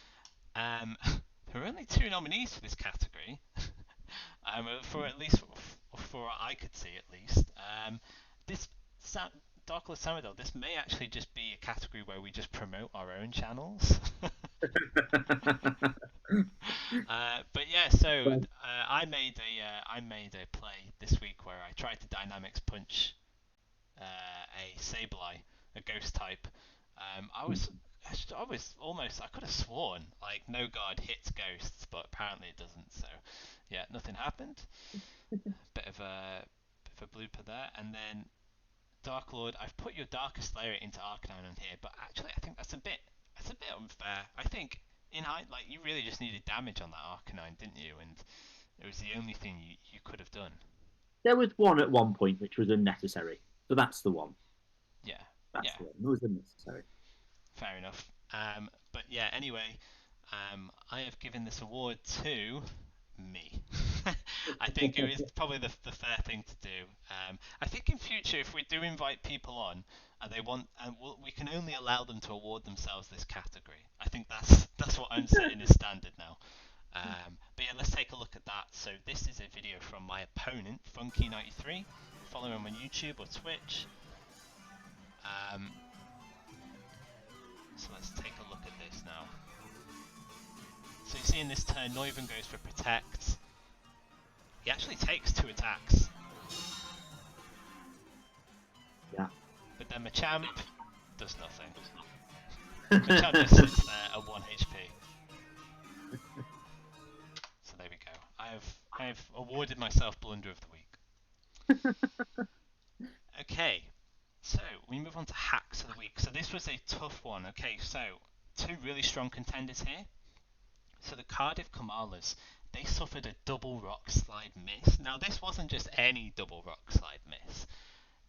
There are only 2 nominees for this category. For at least, for what I could see at least. This Dark Lord Samadel, this may actually just be a category where we just promote our own channels. But yeah, so I made a play this week where I tried to dynamics punch a Sableye, a ghost type. I was almost, I could have sworn like no guard hits ghosts, but apparently it doesn't. So yeah, nothing happened. Bit of a blooper there, and then Dark Lord, I've put your Darkest Layer into Arcanine on here, but actually I think that's a bit unfair. I think you really just needed damage on that Arcanine, didn't you? And it was the only thing you could have done. There was one at one point which was unnecessary, so that's the one. Yeah, that's the one. It was unnecessary. Fair enough. But yeah, anyway, I have given this award to me. I think it was probably the fair thing to do. I think in future, if we do invite people on and they want, we can only allow them to award themselves this category. I think that's what I'm setting as standard now. But yeah, let's take a look at that. So this is a video from my opponent, Funky93. Follow him on YouTube or Twitch. So let's take a look at this now. So you see in this turn, Noivern goes for Protect. He actually takes 2 attacks. Yeah. But then Mach-amp does nothing. Mach-amp just sits there at 1 HP. So there we go. I've awarded myself blunder of the week. Okay. So, we move on to hacks of the week. So this was a tough one. Okay, so 2 really strong contenders here. So the Cardiff Kamalas, they suffered a double rock slide miss. Now this wasn't just any double rock slide miss.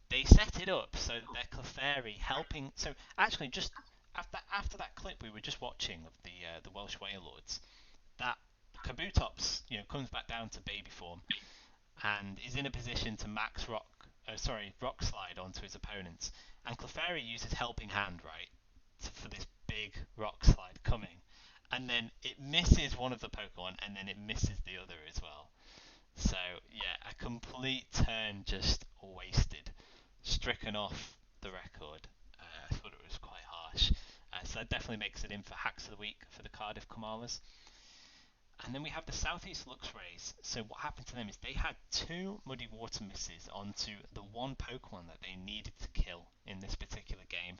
They set it up so that their Clefairy helping. So actually, just after that clip we were just watching of the Welsh Wailords, that Kabutops comes back down to baby form and is in a position to max rock slide onto his opponents, and Clefairy uses helping hand for this big rock slide coming. And then it misses one of the Pokemon, and then it misses the other as well. So, yeah, a complete turn just wasted. Stricken off the record. I thought it was quite harsh. So that definitely makes it in for Hacks of the Week for the Cardiff Kamalas. And then we have the Southeast Luxrays. So what happened to them is they had 2 Muddy Water misses onto the one Pokemon that they needed to kill in this particular game.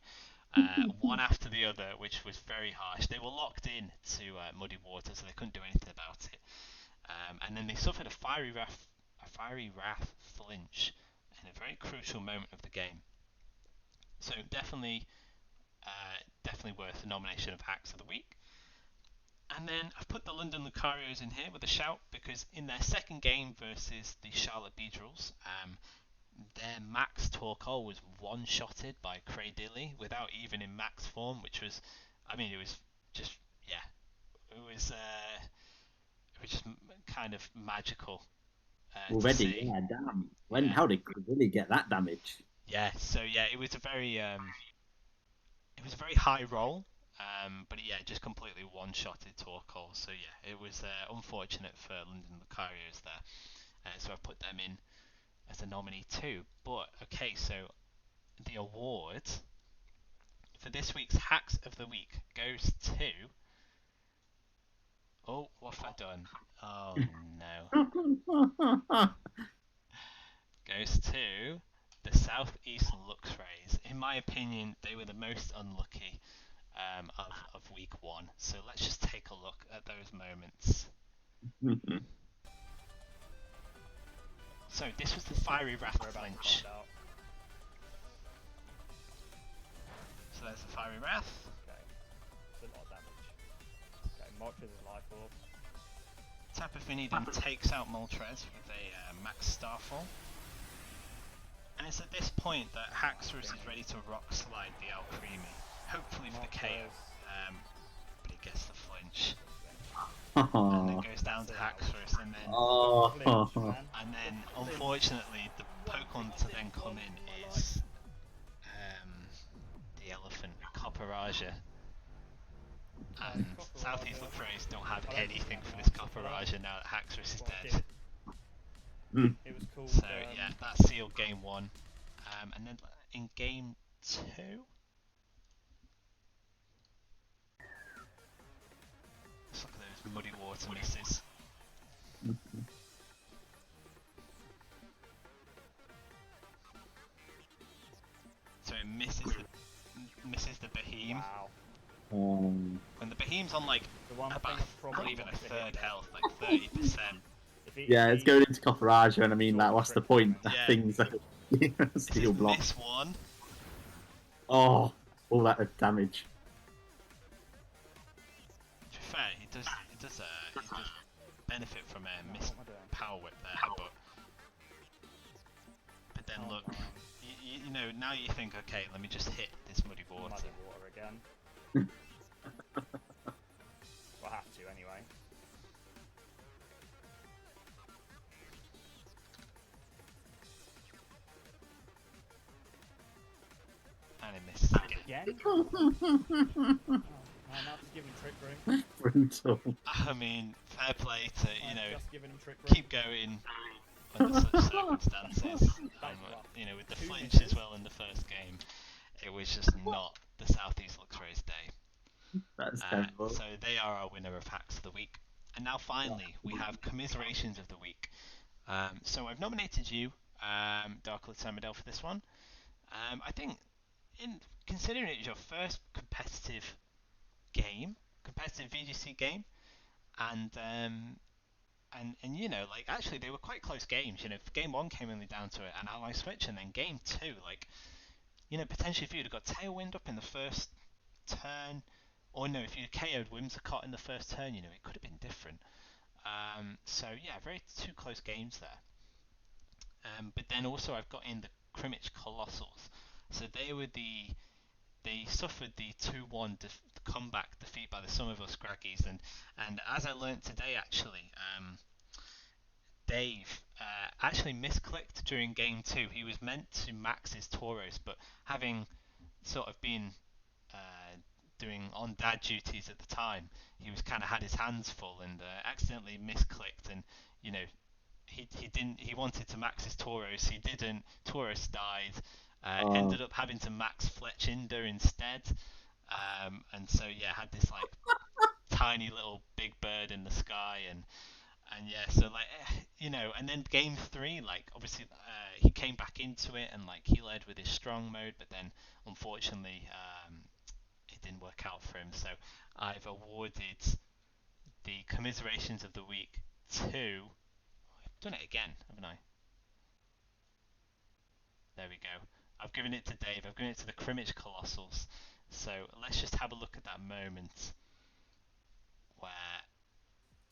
One after the other, which was very harsh. They were locked in to Muddy Water, so they couldn't do anything about it. And then they suffered a fiery wrath flinch in a very crucial moment of the game. So definitely worth a nomination of Hacks of the Week. And then I've put the London Lucarios in here with a shout because in their second game versus the Charlotte Beedrills, their Max Torkoal was one-shotted by Craydilly without even in max form, which was, it was just, it was just kind of magical to Already, see. yeah, damn. How did Craydilly get that damage? Yeah, so yeah, it was a very high roll, but yeah, just completely one-shotted Torkoal. So yeah, it was unfortunate for London Lucarios there. So I've put them in as a nominee too. But okay, so the award for this week's Hacks of the Week goes to. Oh, what have I done? Oh no. Goes to the Southeast Luxrays. In my opinion, they were the most unlucky of week one. So let's just take a look at those moments. So this was the Fiery Wrath flinch. So there's the Fiery Wrath. Okay, it's a lot of damage. Okay, Moltres is life orb. Tapu Fini then takes out Moltres with a Max Starfall. And it's at this point that Haxorus is ready to rock slide the Alcremie, hopefully for the KO, but he gets the flinch. And then goes down to Haxorus, and then unfortunately the Pokemon to then come in is the elephant, Copperaja. And Southeast Luxrays don't have anything for this Copperaja now that Haxorus is dead. It was called, So yeah, that sealed game one. And then in game two, let's look at those muddy water misses. So it misses the Beheem. Wow. When the Beheem's on like about not even a third health, like 30%. Yeah, it's going into Copperaja, and I mean, like, what's the point? That Yeah. thing's a steel block. This one. Oh, all that damage. To be fair, he does benefit from a missed power whip there, but then look, you know, now you think, okay, let me just hit this muddy water. Muddy water again. We'll have to anyway. And it misses again. Again? Oh, now just give him trick room. Brutal. I mean, fair play to, you know, Just giving him trick room. keep going under such circumstances. You know, with the flinch as well in the first game, it was just not the Southeast Luxrays day. That's terrible. So they are our winner of Hacks of the Week. And now finally, we have Commiserations of the Week. So I've nominated you, Darklet Termidel, for this one. I think, considering it was your first competitive VGC game, and you know, like, actually they were quite close games. You know, game one came only down to an ally switch, and then game two, like, you know, potentially if you'd have got Tailwind up in the first turn, or no, if you KO'd Whimsicott in the first turn, you know, it could have been different. So yeah, two close games there. But then also I've got in the Crimmage Colossals. So they suffered the 2-1 comeback defeat by the Somerville Scraggies, and as I learnt today actually, Dave actually misclicked during game two. He was meant to max his Tauros, but having sort of been doing on dad duties at the time, he was kind of had his hands full and accidentally misclicked, and you know, he wanted to max his Tauros, he didn't. Tauros died. Ended up having to max Fletchinder instead, and so yeah, had this like tiny little big bird in the sky, and yeah, so like, you know, and then game three, like, obviously he came back into it and like he led with his strong mode, but then unfortunately it didn't work out for him. So I've awarded the Commiserations of the Week I've done it again, haven't I? There we go. I've given it to Dave. I've given it to the Crimmage Colossals. So let's just have a look at that moment where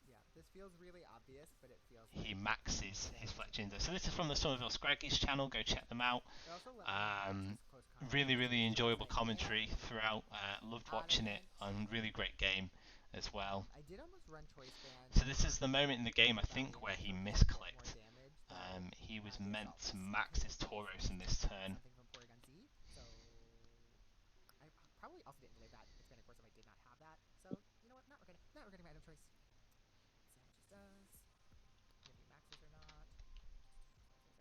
Yeah, this feels really obvious, but it feels he like maxes his Fletchinder. So this is from the Somerville Scraggies channel. Go check them out. it also let me have this close contact Really, really with enjoyable the commentary throughout. Loved watching it. And really great game as well. I did almost run choice band. So this is the moment in the game, I think, where he misclicked. He was meant to max his Tauros in this turn. Something from Porygon Z, so I probably also didn't believe that expanded course if I did not have that. So you know what? Not regretting my item choice. Let's see how much this does. If he maxes or not. Sorry. What's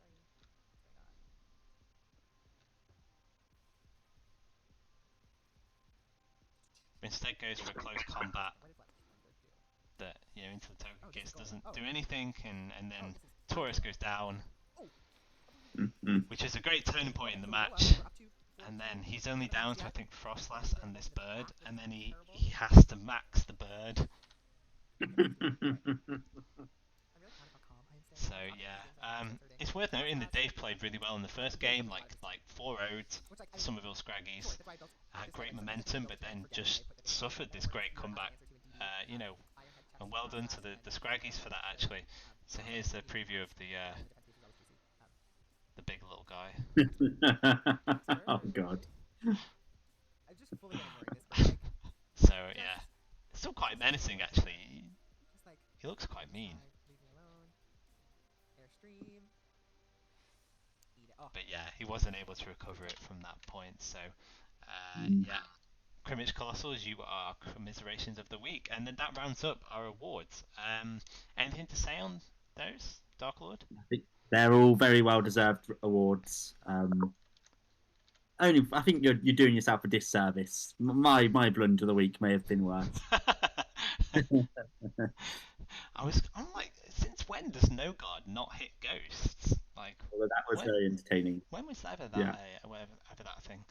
going on? Instead goes for a close combat What did Fletchinder do? that, into the Togekiss just go. doesn't Oh. do anything, and then this is Taurus goes down, Mm-hmm. which is a great turning point in the Ooh, well, match. we're up to And 42. then he's only down to, I think, Frostlass and this bird, and then he Terrible. has to max the bird. I really thought about calm. I'm saying So calm. yeah, it's worth noting that Dave played really well in the first game, like 4-0'd Which, like, I the Somerville Scraggies, that's why I built had this great way, momentum, built but it then for Gavin. just I put the suffered this more great more comeback. answer to Indeed. You know, I had chat and well done to and the Scraggies for that actually. So here's the preview of the big little guy. Oh God. I'm just fully ignoring this, but like, So yeah, it's still quite menacing actually. just like He looks quite mean. leave me alone. Airstream. Eat it. Oh, But yeah, he wasn't able to recover it from that point. So yeah, Crimmage Colossals, you are our commiserations of the week, and then that rounds up our awards. Anything to say on those, Dark Lord? I think they're all very well deserved awards. Only I think you're doing yourself a disservice. My blunder of the week may have been worse. I'm like, since when does No Guard not hit ghosts? Like, Well, that was when, very entertaining. when was ever that Yeah. ever that thing?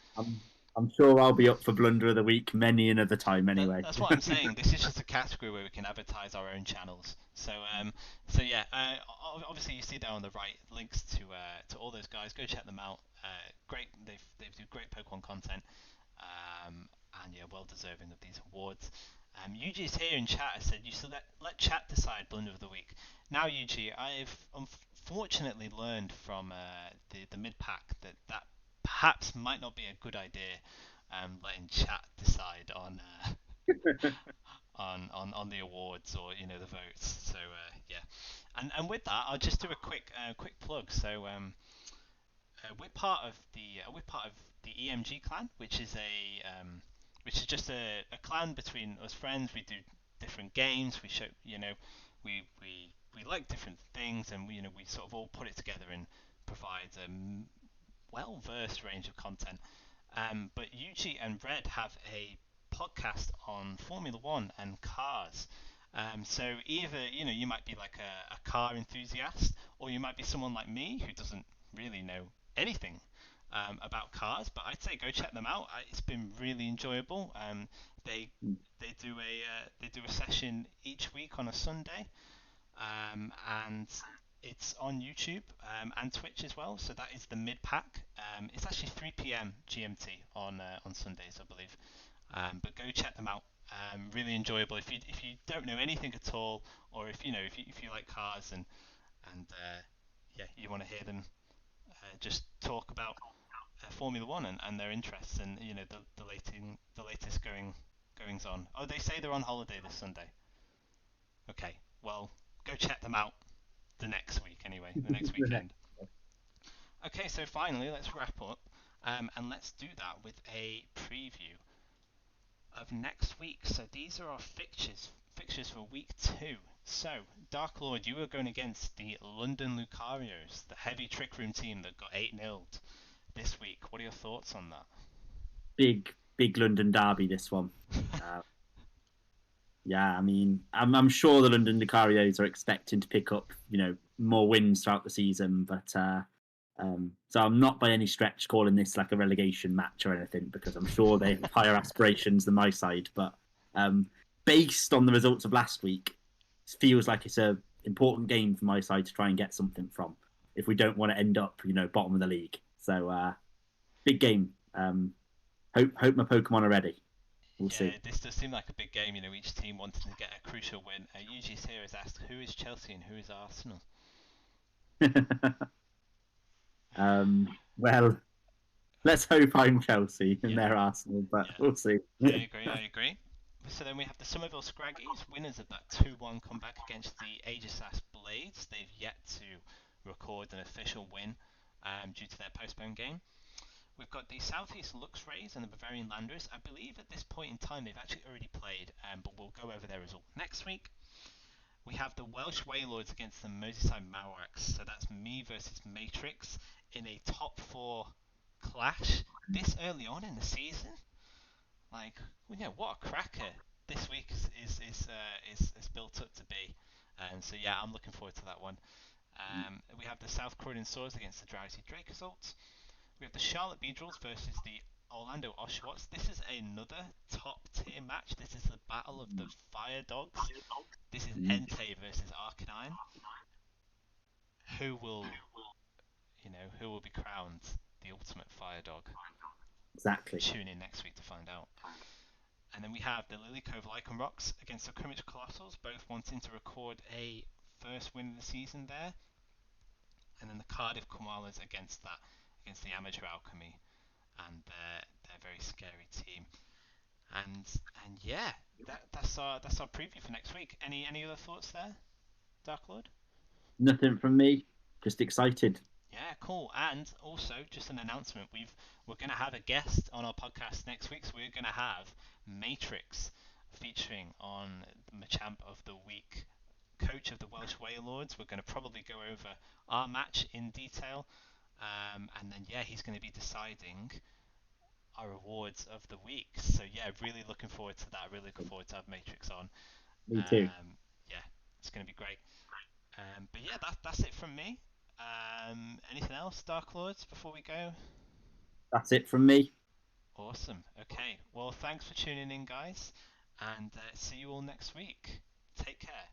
I'm sure I'll be up for blunder of the week many another time anyway. That's what I'm saying. This is just a category where we can advertise our own channels. So yeah. Obviously you see there on the right links to all those guys. Go check them out. Great. They do great Pokemon content. And yeah, well deserving of these awards. Yuji's here in chat has said you should let chat decide blunder of the week. Now Yuji, I've unfortunately learned from the mid pack that perhaps might not be a good idea. Letting chat decide on the awards or the votes. So yeah, and with that, I'll just do a quick plug. So we're part of the EMG clan, which is just a clan between us friends. We do different games. We show we like different things, and we sort of all put it together and provide a well-versed range of content. But Yuji and Red have a podcast on Formula One and cars. So either you might be like a car enthusiast, or you might be someone like me who doesn't really know anything about cars. But I'd say go check them out. It's been really enjoyable. They do a session each week on a Sunday, and it's on YouTube and Twitch as well. So that is the mid pack. It's actually 3 p.m. GMT on Sundays, I believe. But go check them out. Really enjoyable. If you don't know anything at all, or if you like cars and yeah, you want to hear them just talk about Formula One and their interests and the latest goings on. Oh, they say they're on holiday this Sunday. Okay, well go check them out the next week anyway, the next weekend. Okay, so finally let's wrap up and let's do that with a preview of next week. So these are our fixtures for week 2. So Dark Lord, you are going against the London Lucarios, the heavy trick room team that got 8-0'd this week. What are your thoughts on that? Big London derby, this one. Yeah, I mean, I'm sure the London Lucarios are expecting to pick up, more wins throughout the season, but so I'm not by any stretch calling this like a relegation match or anything, because I'm sure they have higher aspirations than my side. But based on the results of last week, it feels like it's a important game for my side to try and get something from if we don't want to end up, bottom of the league. So big game. Hope my Pokemon are ready. We'll see. This does seem like a big game. Each team wanting to get a crucial win. UG's here has asked, who is Chelsea and who is Arsenal? Well, let's hope I'm Chelsea and they're Arsenal, but we'll see. I agree. So then we have the Somerville Scraggies, winners of that 2-1 comeback against the Aegisas Blades. They've yet to record an official win due to their postponed game. We've got the Southeast Lux Rays and the Bavarian Landers. I believe at this point in time they've actually already played, but we'll go over their result next week. We have the Welsh Wailords against the Merseyside Marowaks. So that's me versus Matrix in a top 4 clash this early on in the season. What a cracker this week is built up to be. So I'm looking forward to that one. We have the South Croydon Swords against the Drowsy Dracozolt. We have the Charlotte Beedrills versus the Orlando Oshawots. This is another top tier match. This is the battle of the Fire Dogs. This is Entei versus Arcanine. Who will be crowned the ultimate Fire Dog? Exactly. Tune in next week to find out. And then we have the Lily Cove Lycan Rocks against the Crimmage Colossals, both wanting to record a first win of the season there. And then the Cardiff Koalas against the Amateur Alchemy and their very scary team. And that's our preview for next week. Any other thoughts there, Dark Lord? Nothing from me. Just excited. Yeah, cool. And also, just an announcement: we're going to have a guest on our podcast next week. So we're going to have Matrix featuring on Mach-amp of the Week, coach of the Welsh Wailords. We're going to probably go over our match in detail, and then he's going to be deciding our awards of the week. So really looking forward to that. Really looking forward to have Matrix on. Me too. It's going to be great. But that's it from me. Anything else, Dark Lords, before we go? That's it from me. Awesome. Okay. Well, thanks for tuning in, guys, and see you all next week. Take care.